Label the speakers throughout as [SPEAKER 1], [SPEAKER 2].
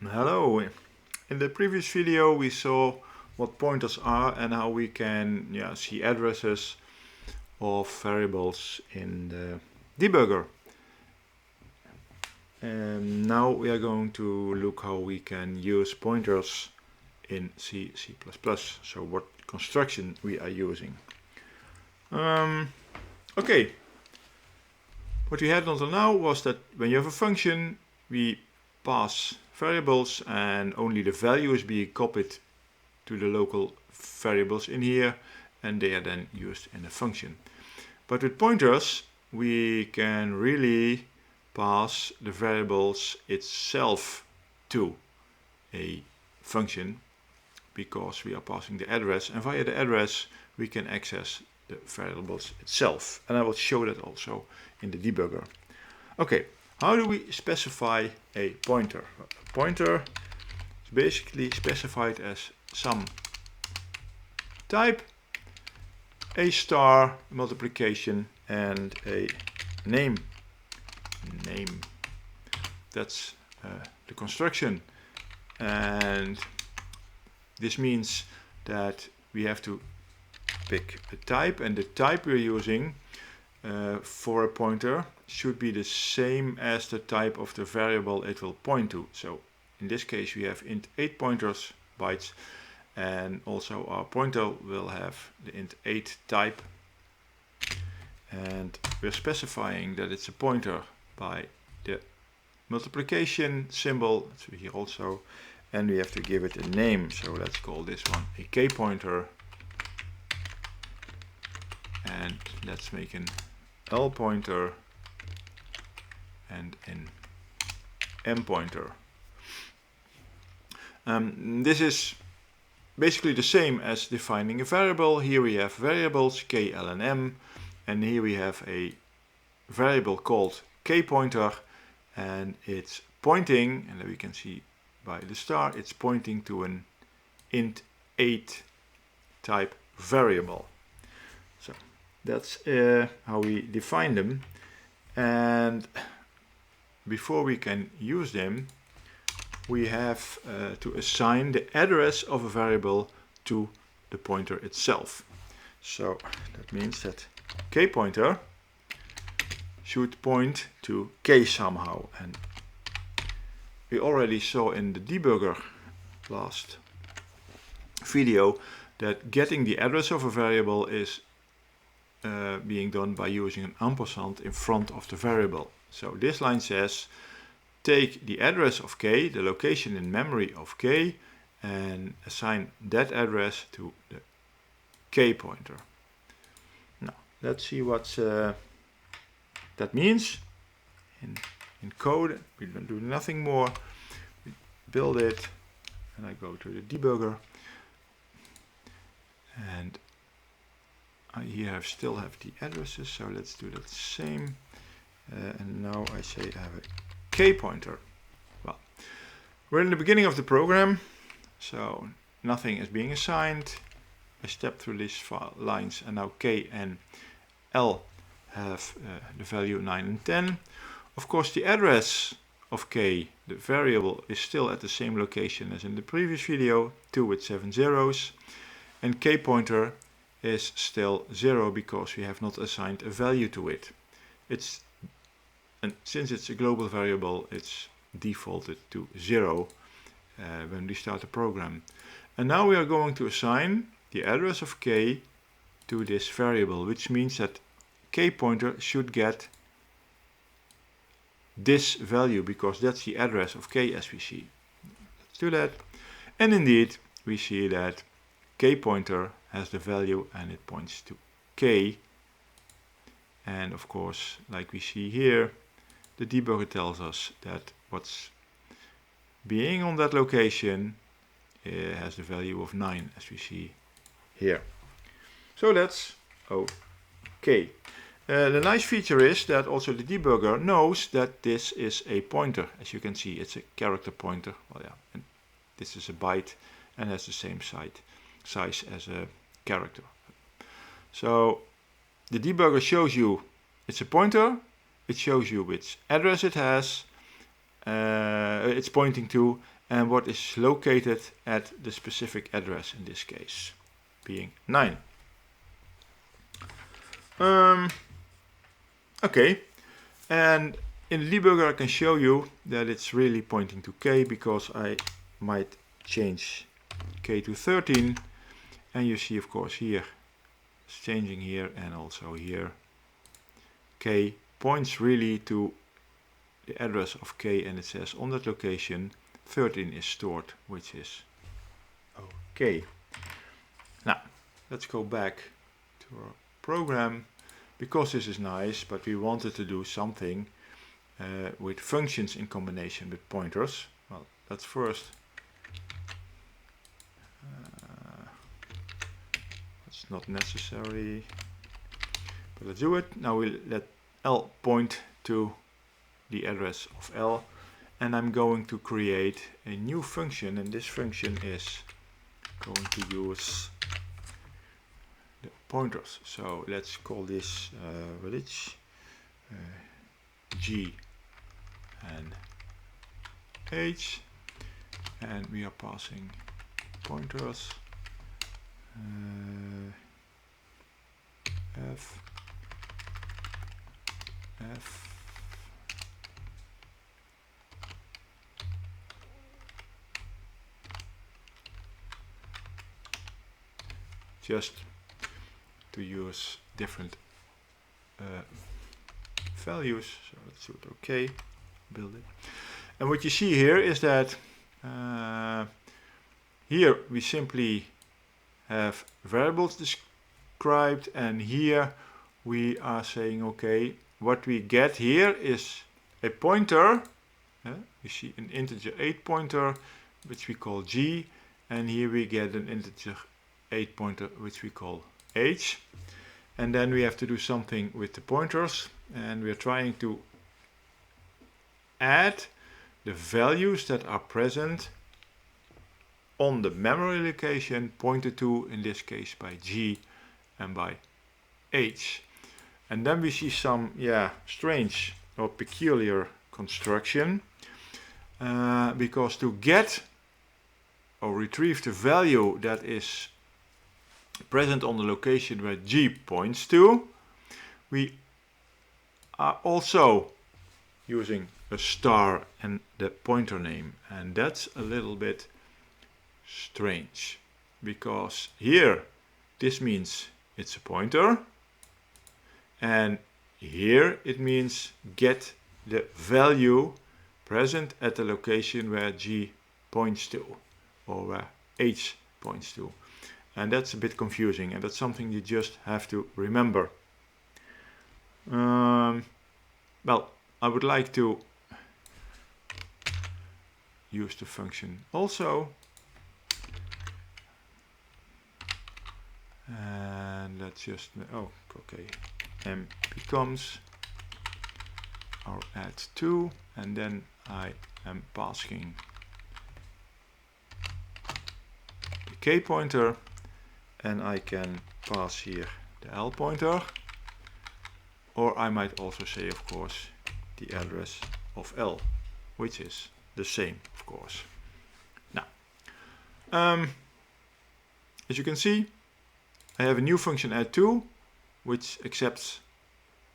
[SPEAKER 1] Hello. In the previous video we saw what pointers are and how we can see addresses of variables in the debugger. And now we are going to look how we can use pointers in C, C++. So what construction we are using. Okay. What we had until now was that when you have a function, we pass variables and only the value is being copied to the local variables in here, and they are then used in a function. But with pointers we can really pass the variables itself to a function because we are passing the address, and via the address we can access the variables itself, and I will show that also in the debugger. Okay, how do we specify a pointer? A pointer is basically specified as some type, a star, multiplication, and a name. That's the construction, and this means that we have to pick a type, and the type we're using for a pointer should be the same as the type of the variable it will point to. So in this case we have int 8 pointers bytes, and also our pointer will have the int 8 type, and we're specifying that it's a pointer by the multiplication symbol, so here also, and we have to give it a name. So let's call this one a k pointer, and let's make an L pointer and an M pointer. This is basically the same as defining a variable. Here we have variables k, l, and m, and here we have a variable called k pointer, and it's pointing, and we can see by the star, it's pointing to an int 8 type variable. So that's how we define them, and before we can use them we have to assign the address of a variable to the pointer itself. So that means that k pointer should point to k somehow, and we already saw in the debugger last video that getting the address of a variable is being done by using an ampersand in front of the variable. So this line says take the address of k, the location in memory of k, and assign that address to the k pointer. Now let's see what that means in code. We don't do nothing more. We build it, and I go to the debugger, and I here still have the addresses, so let's do the same. And now I say I have a k pointer. Well, we're in the beginning of the program, so nothing is being assigned. I step through these lines, and now k and l have the value 9 and 10. Of course, the address of k, the variable, is still at the same location as in the previous video, 2 with 7 zeros, and k pointer is still 0 because we have not assigned a value to it. And since it's a global variable, it's defaulted to 0 when we start the program. And now we are going to assign the address of k to this variable, which means that k pointer should get this value because that's the address of k as we see. Let's do that. And indeed, we see that k pointer has the value and it points to k. And of course, like we see here, the debugger tells us that what's being on that location has the value of 9, as we see here. So that's okay. The nice feature is that also the debugger knows that this is a pointer. As you can see, it's a character pointer. Well, yeah, and this is a byte and has the same size as a character. So the debugger shows you it's a pointer. It shows you which address it has, it's pointing to, and what is located at the specific address, in this case being 9. Okay, and in the debugger I can show you that it's really pointing to k, because I might change k to 13, and you see, of course, here it's changing here, and also here k points really to the address of k, and it says on that location 13 is stored, which is okay. Now let's go back to our program, because this is nice, but we wanted to do something with functions in combination with pointers. Well, let's first it's not necessary, but let's do it. Now we'll let L point to the address of L, and I'm going to create a new function, and this function is going to use the pointers. So let's call this G and H, and we are passing pointers F, just to use different values. So let's do it okay, build it. And what you see here is that here we simply have variables described, and here we are saying, okay, what we get here is a pointer. You see an integer 8 pointer, which we call G, and here we get an integer 8 pointer, which we call H. And then we have to do something with the pointers, and we are trying to add the values that are present on the memory location pointed to, in this case, by G and by H. And then we see some strange or peculiar construction, because to get or retrieve the value that is present on the location where G points to, we are also using a star and the pointer name, and that's a little bit strange, because here this means it's a pointer, and here it means get the value present at the location where G points to, or where H points to. And that's a bit confusing, and that's something you just have to remember. Well, I would like to use the function also, and let's just, m becomes our add2, and then I am passing the k pointer, and I can pass here the L pointer, or I might also say, of course, the address of L, which is the same, of course. Now, as you can see, I have a new function add2, which accepts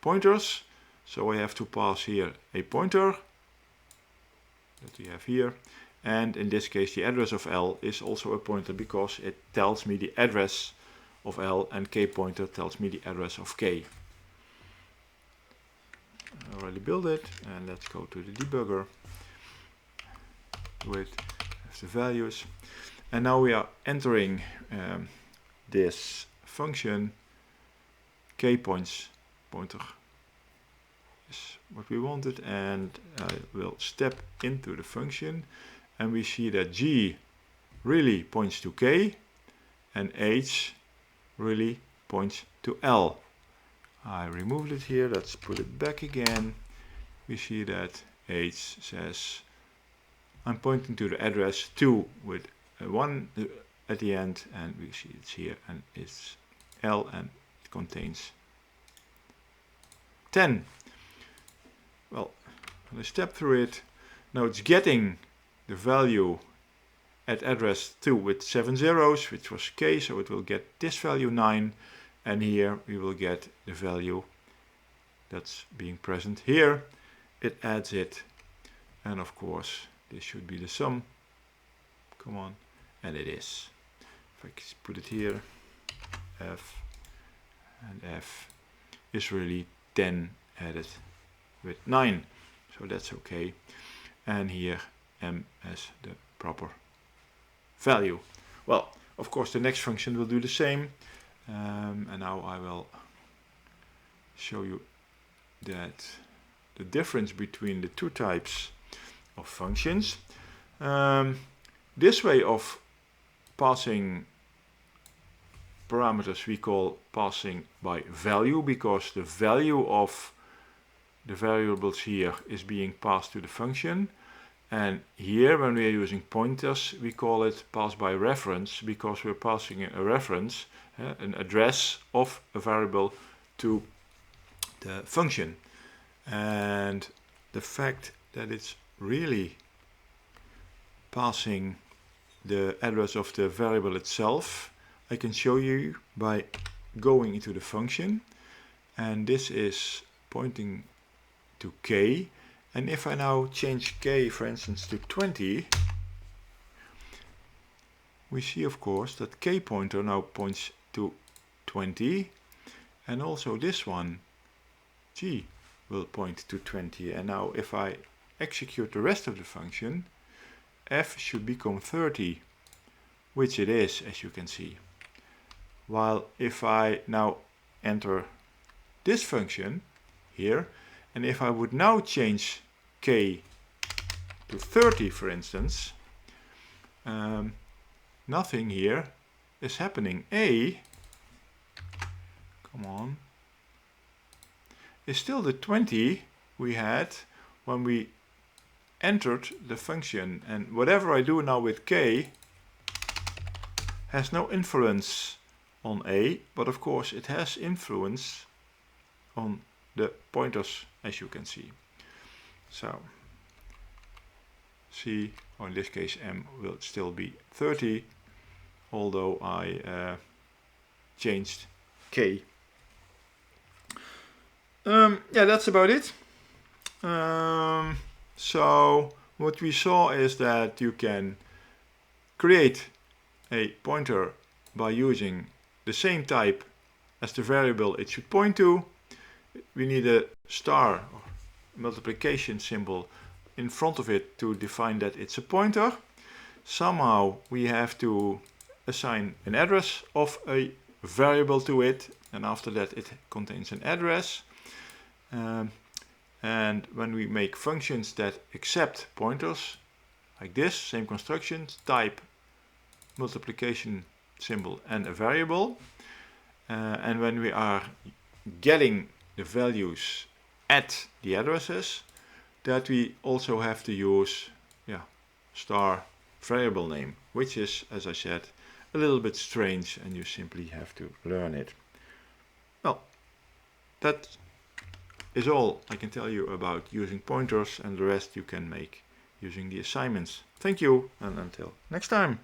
[SPEAKER 1] pointers. So I have to pass here a pointer that we have here, and in this case the address of L is also a pointer, because it tells me the address of L, and k pointer tells me the address of k. I already built it, and let's go to the debugger with the values, and now we are entering this function. K pointer is what we wanted, and I will step into the function, and we see that G really points to K and H really points to L. I removed it here, let's put it back again. We see that H says I'm pointing to the address 2 with a 1 at the end, and we see it's here, and it's L, and it contains 10. Well, when I step through it, Now it's getting the value at address 2 with 7 zeros, which was k, so it will get this value 9, and here we will get the value that's being present here. It adds it, and of course this should be the sum. Come on, and it is. If I put it here, f, and f is really 10 added with 9, so that's okay. And here m as the proper value. Well, of course the next function will do the same, and now I will show you that the difference between the two types of functions. This way of passing parameters we call passing by value, because the value of the variables here is being passed to the function. And here, when we are using pointers, we call it pass by reference, because we're passing a reference, an address of a variable to the function. And the fact that it's really passing the address of the variable itself, I can show you by going into the function, and this is pointing to k. And if I now change k, for instance, to 20, we see of course that k pointer now points to 20, and also this one, g, will point to 20. And now if I execute the rest of the function, f should become 30, which it is, as you can see. While if I now enter this function here, and if I would now change k to 30, for instance, nothing here is happening. A, come on, is still the 20 we had when we entered the function, and whatever I do now with k has no influence on A, but of course it has influence on the pointers, as you can see. So C, or in this case M, will still be 30, although I changed K. Yeah, that's about it. So what we saw is that you can create a pointer by using the same type as the variable it should point to. We need a star or multiplication symbol in front of it to define that it's a pointer. Somehow we have to assign an address of a variable to it, and after that it contains an address. And when we make functions that accept pointers, like this, same constructions, type, multiplication symbol and a variable, and when we are getting the values at the addresses, that we also have to use star variable name, which is, as I said, a little bit strange, and you simply have to learn it. Well, that is all I can tell you about using pointers, and the rest you can make using the assignments. Thank you, and until next time.